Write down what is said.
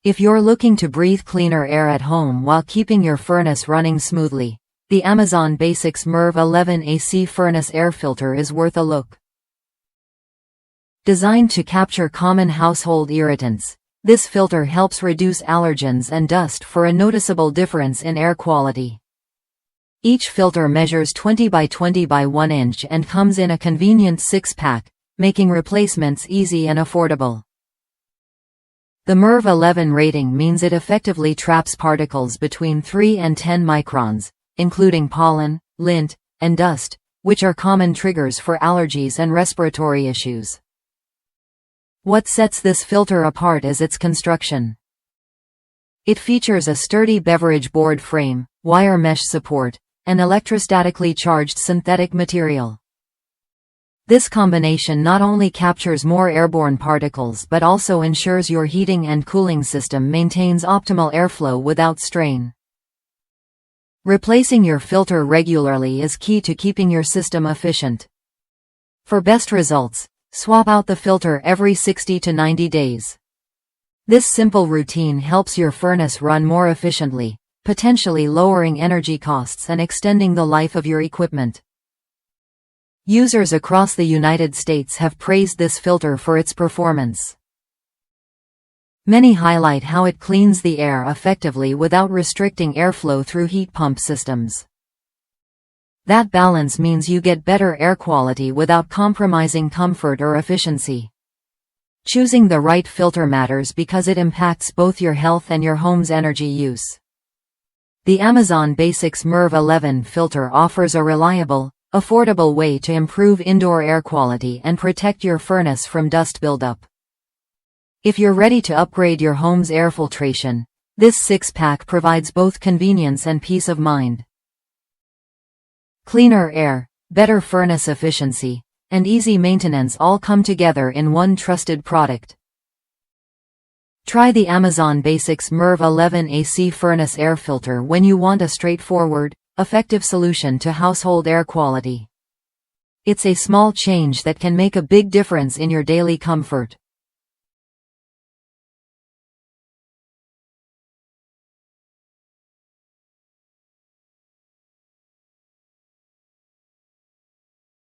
If you're looking to breathe cleaner air at home while keeping your furnace running smoothly, the Amazon Basics Merv 11 AC Furnace Air Filter is worth a look. Designed to capture common household irritants, this filter helps reduce allergens and dust for a noticeable difference in air quality. Each filter measures 20 by 20 by 1 inch and comes in a convenient 6-pack, making replacements easy and affordable. The Merv 11 rating means it effectively traps particles between 3 and 10 microns, including pollen, lint, and dust, which are common triggers for allergies and respiratory issues. What sets this filter apart is its construction. It features a sturdy beverage board frame, wire mesh support, and electrostatically charged synthetic material. This combination not only captures more airborne particles but also ensures your heating and cooling system maintains optimal airflow without strain. Replacing your filter regularly is key to keeping your system efficient. For best results, swap out the filter every 60 to 90 days. This simple routine helps your furnace run more efficiently, potentially lowering energy costs and extending the life of your equipment. Users across the United States have praised this filter for its performance. Many highlight how it cleans the air effectively without restricting airflow through heat pump systems. That balance means you get better air quality without compromising comfort or efficiency. Choosing the right filter matters because it impacts both your health and your home's energy use. The Amazon Basics Merv 11 filter offers a reliable, affordable way to improve indoor air quality and protect your furnace from dust buildup. If you're ready to upgrade your home's air filtration, this 6-pack provides both convenience and peace of mind. Cleaner air, better furnace efficiency, and easy maintenance all come together in one trusted product. Try the Amazon Basics Merv 11 AC Furnace Air Filter when you want a straightforward, effective solution to household air quality. It's a small change that can make a big difference in your daily comfort.